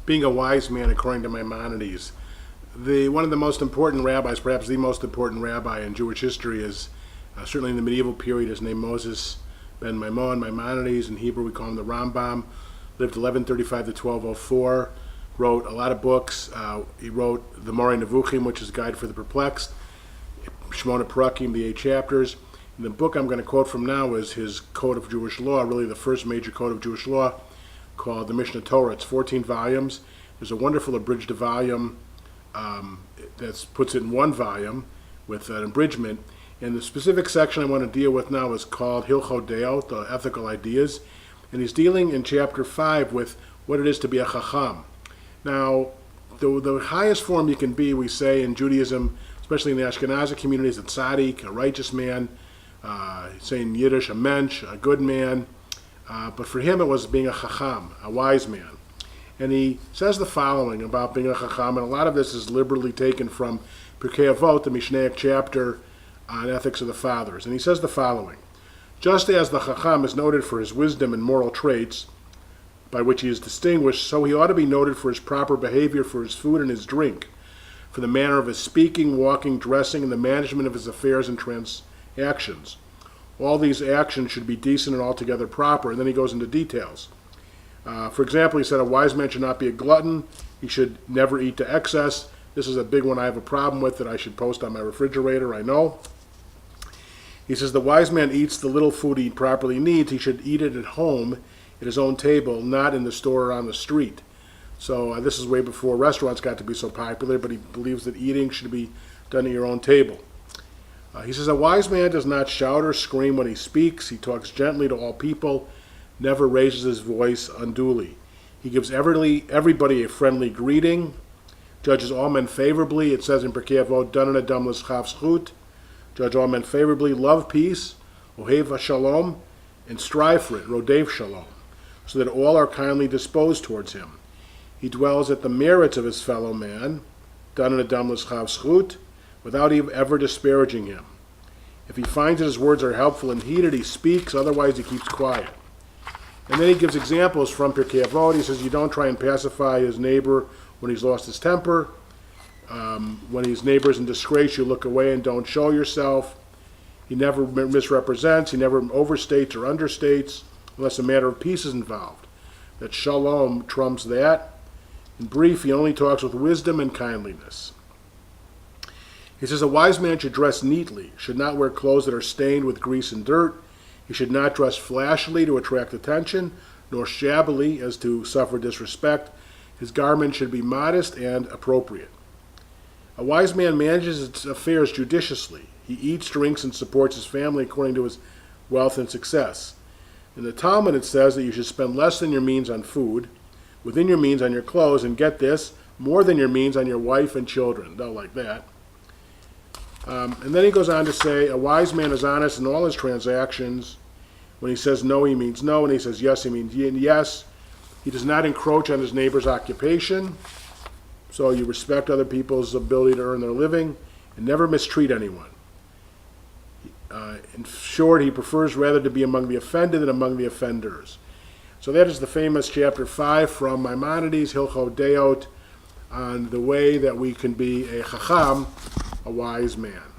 being a wise man according to Maimonides. One of the most important rabbis, perhaps the most important rabbi in Jewish history, is certainly in the medieval period, is named Moses ben Maimonides. In Hebrew we call him the Rambam. Lived 1135 to 1204. Wrote a lot of books. He wrote the Moreh Nevuchim, which is a guide for the perplexed. Shmona Parakim, the 8 chapters. And the book I'm going to quote from now is his Code of Jewish Law, really the first major code of Jewish law, called the Mishnah Torah. It's 14 volumes. There's a wonderful abridged volume that puts it in one volume with an abridgment. And the specific section I want to deal with now is called Hilchot Deot, the ethical ideas. And he's dealing in chapter 5 with what it is to be a chacham. Now, the highest form you can be, we say in Judaism, especially in the Ashkenazi communities, a tzaddik, a righteous man, say in Yiddish, a mensch, a good man. But for him it was being a chacham, a wise man. And he says the following about being a chacham, and a lot of this is liberally taken from Pirkei Avot, the Mishnaic chapter on ethics of the fathers. And he says the following: just as the chacham is noted for his wisdom and moral traits, by which he is distinguished, so he ought to be noted for his proper behavior, for his food and his drink, for the manner of his speaking, walking, dressing, and the management of his affairs and transactions. All these actions should be decent and altogether proper. And then he goes into details. For example, he said a wise man should not be a glutton. He should never eat to excess. This is a big one I have a problem with that I should post on my refrigerator, I know. He says the wise man eats the little food he properly needs. He should eat it at home, at his own table, not in the store or on the street. So this is way before restaurants got to be so popular, but he believes that eating should be done at your own table. He says a wise man does not shout or scream when he speaks. He talks gently to all people, never raises his voice unduly. He gives everybody a friendly greeting, judges all men favorably. It says in Pirkei Avot, Dan adam l'schav zchut, judge all men favorably, love peace, ohev shalom, and strive for it, rodev shalom, so that all are kindly disposed towards him. He dwells at the merits of his fellow man, Dan adam l'schav zchut, without ever disparaging him. If he finds that his words are helpful and heeded, he speaks, otherwise he keeps quiet. And then he gives examples from Pirkei Avot. He says you don't try and pacify his neighbor when he's lost his temper. When his neighbor is in disgrace, you look away and don't show yourself. He never misrepresents, he never overstates or understates, unless a matter of peace is involved. That shalom trumps that. In brief, he only talks with wisdom and kindliness. He says a wise man should dress neatly, should not wear clothes that are stained with grease and dirt. He should not dress flashily to attract attention, nor shabbily as to suffer disrespect. His garment should be modest and appropriate. A wise man manages his affairs judiciously. He eats, drinks, and supports his family according to his wealth and success. In the Talmud it says that you should spend less than your means on food, within your means on your clothes, and get this, more than your means on your wife and children. They'll like that. And then he goes on to say, a wise man is honest in all his transactions. When he says no, he means no. When he says yes, he means yes. He does not encroach on his neighbor's occupation. So you respect other people's ability to earn their living and never mistreat anyone. In short, he prefers rather to be among the offended than among the offenders. So that is the famous chapter 5 from Maimonides, Hilchot Deot, on the way that we can be a chacham, a wise man.